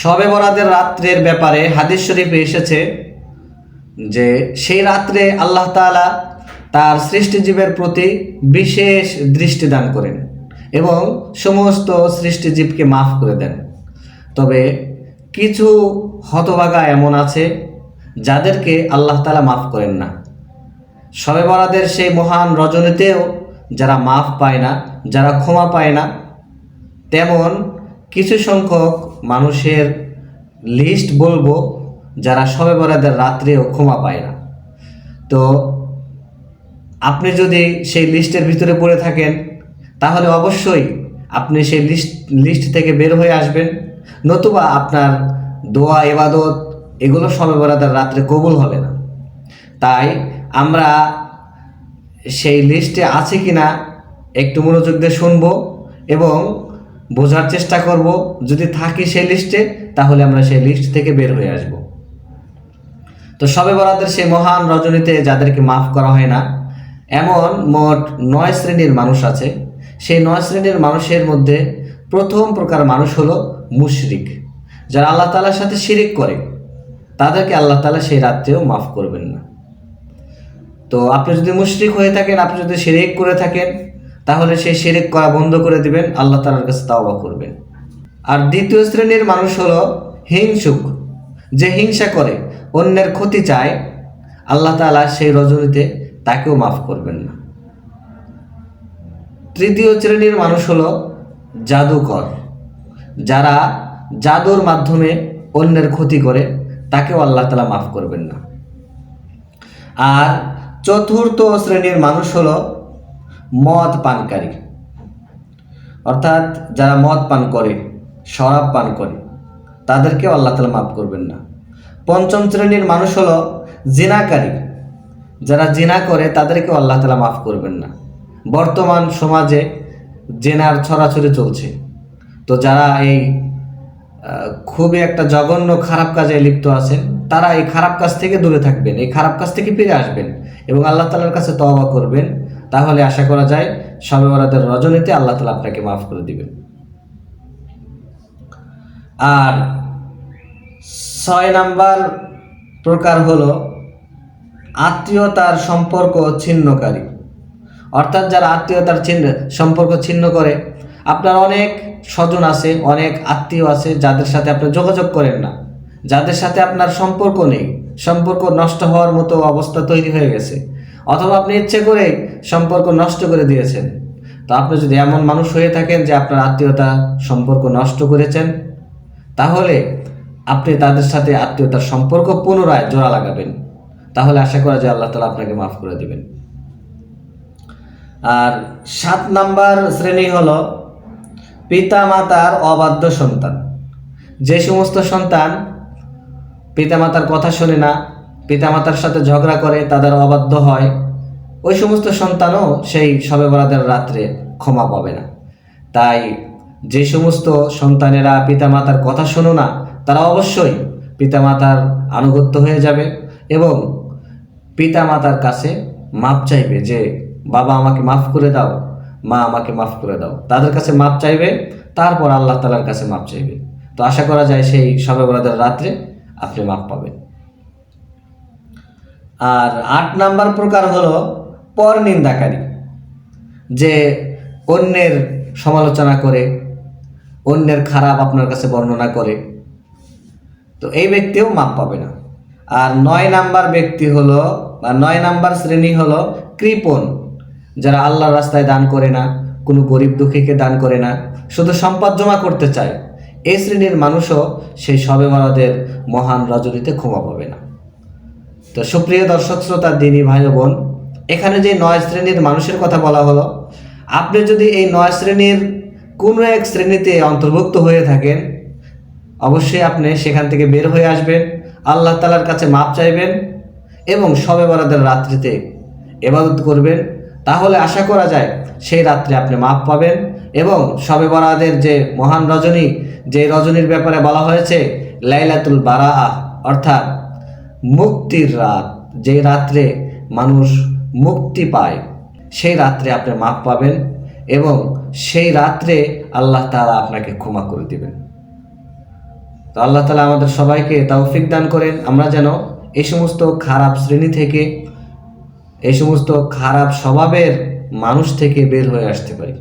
শবে বরাতের রাত্রের ব্যাপারে হাদিস শরীফে এসেছে যে সেই রাত্রে আল্লাহ তাআলা তার সৃষ্টিজীবের প্রতি বিশেষ দৃষ্টি দান করেন এবং সমস্ত সৃষ্টিজীবকে মাফ করে দেন। তবে কিছু হতভাগা এমন আছে যাদেরকে আল্লাহ তাআলা মাফ করেন না। শবে বরাতের সেই মহান রজনীতেও যারা মাফ পায় না, যারা ক্ষমা পায় না, তেমন কিছু সংখ্যক মানুষের লিস্ট বলবো যারা শবে বরাতের রাত্রেও ক্ষমা পায় না। তো আপনি যদি সেই লিস্টের ভিতরে পড়ে থাকেন তাহলে অবশ্যই আপনি সেই লিস্ট থেকে বের হয়ে আসবেন, নতুবা আপনার দোয়া ইবাদত এগুলো শবে বরাতের রাত্রে কবুল হবে না। তাই আমরা সেই লিস্টে আছে কিনা একটু মনোযোগ দিয়ে শুনবো এবং বোঝার চেষ্টা করব। যদি থাকি সেই লিস্টে তাহলে আমরা সেই লিস্ট থেকে বের হয়ে আসব। তো শবে বরাতের সেই মহান রজনীতে যাদেরকে মাফ করা হয় না এমন মোট 9 শ্রেণীর মানুষ আছে। সেই 9 শ্রেণীর মানুষের মধ্যে প্রথম প্রকার মানুষ হলো মুশরিক, যারা আল্লাহ তাআলার সাথে শিরিক করে, তাদেরকে আল্লাহ তাআলা সেই রাত্রেও মাফ করবেন না। তো আপনি যদি মুশরিক হয়ে থাকেন, আপনি যদি শিরিক করে থাকেন, তাহলে সেই শিরিক করা বন্ধ করে দিবেন, আল্লাহ তাআলার কাছে তাওবা করবেন। আর দ্বিতীয় শ্রেণীর মানুষ হলো হিংসুক, যে হিংসা করে, অন্যের ক্ষতি চায়, আল্লাহ তাআলা সেই রজনীতে তাকেও মাফ করবেন না। তৃতীয় শ্রেণীর মানুষ হলো জাদুকর, যারা জাদুর মাধ্যমে অন্যের ক্ষতি করে, তাকেও আল্লাহ তাআলা মাফ করবেন না। আর চতুর্থ শ্রেণীর মানুষ হলো মদ পানকারী, অর্থাৎ যারা মদ পান করে, শরাব পান করে, তাদেরকেও আল্লাহ তাআলা মাফ করবেন না। পঞ্চম শ্রেণীর মানুষ হলো জিনাকারী, যারা জিনা করে, তাদেরকেও আল্লাহ তাআলা মাফ করবেন না। বর্তমান সমাজে জেনার ছড়াছড়ি চলছে, তো যারা এই খুবই একটা জঘন্য খারাপ কাজে লিপ্ত আছেন, তারা এই খারাপ কাজ থেকে দূরে থাকবেন, এই খারাপ কাজ থেকে ফিরে আসবেন এবং আল্লাহ তাআলার কাছে তওবা করবেন। তাহলে আশা করা যায় শবে বরাতের রজনীতে আল্লাহ তাআলা আপনাকে মাফ করে দিবেন। আর 6 নাম্বার প্রকার হলো আত্মীয়তার সম্পর্ক ছিন্নকারী, অর্থাৎ যারা আত্মীয়তার সম্পর্ক ছিন্ন করে। আপনার অনেক স্বজন আছে, অনেক আত্মীয় আছে যাদের সাথে আপনি যোগাযোগ করেন না, যাদের সাথে আপনার সম্পর্ক নেই, সম্পর্ক নষ্ট হওয়ার মতো অবস্থা তৈরি হয়ে গেছে, অথবা আপনি ইচ্ছে করে সম্পর্ক নষ্ট করে দিয়েছেন। তো আপনি যদি এমন মানুষ হয়ে থাকেন যে আপনার আত্মীয়তা সম্পর্ক নষ্ট করেছেন, তাহলে আপনি তাদের সাথে আত্মীয়তার সম্পর্ক পুনরায় জোড়া লাগাবেন, তাহলে আশা করা যায় আল্লাহ তাআলা আপনাকে মাফ করে দিবেন। আর 7 নাম্বার শ্রেণী হলো পিতামাতার অবাধ্য সন্তান, যে সমস্ত সন্তান পিতামাতার কথা শোনে না, পিতামাতার সাথে ঝগড়া করে, তাদের অবাধ্য হয়, ওই সমস্ত সন্তানও সেই শবে বরাতের রাত্রে ক্ষমা পাবে না। তাই যে সমস্ত সন্তানেরা পিতামাতার কথা শোনো না, তারা অবশ্যই পিতামাতার আনুগত্য হয়ে যাবে এবং পিতামাতার কাছে মাপ চাইবে যে বাবা আমাকে মাফ করে দাও, মা আমাকে মাফ করে দাও। তাদের কাছে মাপ চাইবে, তারপর আল্লাহ তাআলার কাছে মাপ চাইবে। তো আশা করা যায় সেই শবে বরাতের রাত্রে আপনি মাপ পাবেন। আর 8 নাম্বার প্রকার হলো পরনিন্দাকারী, যে অন্যের সমালোচনা করে, অন্যের খারাপ আপনার কাছে বর্ণনা করে, তো এই ব্যক্তিও মাপ পাবে না। আর 9 নাম্বার ব্যক্তি হলো বা 9 নাম্বার শ্রেণী হলো কৃপণ, যারা আল্লাহর রাস্তায় দান করে না, কোনো গরিব দুঃখীকে দান করে না, শুধু সম্পদ জমা করতে চায়। এই শ্রেণীর মানুষও সেই শবে বরাতের মহান রজনীতে ক্ষমা পাবে না। তো সুপ্রিয় দর্শক শ্রোতা, দিনী ভাই ও বোন, এখানে যে 9 শ্রেণীর মানুষের কথা বলা হলো, আপনি যদি এই 9 শ্রেণীর কোনো এক শ্রেণীতে অন্তর্ভুক্ত হয়ে থাকেন, অবশ্যই আপনি সেখান থেকে বের হয়ে আসবেন, আল্লাহ তাআলার কাছে মাপ চাইবেন এবং শবে বরাতের রাত্রিতে ইবাদত করবেন। তাহলে আশা করা যায় সেই রাত্রে আপনি মাপ পাবেন এবং শবে বরাতের যে মহান রজনী, যে রজনীর ব্যাপারে বলা হয়েছে লাইলাতুল বারাআহ, অর্থাৎ মুক্তির রাত, যে রাত্রে মানুষ মুক্তি পায়, সেই রাত্রে আপনি মাপ পাবেন এবং সেই রাত্রে আল্লাহ তাআলা আপনাকে ক্ষমা করে দিবেন। তো আল্লাহ তাআলা আমাদের সবাইকে তৌফিক দান করেন, আমরা যেন এই সমস্ত খারাপ শ্রেণী থেকে, এই সমস্ত খারাপ স্বভাবের মানুষ থেকে বের হয়ে আসতে পারি।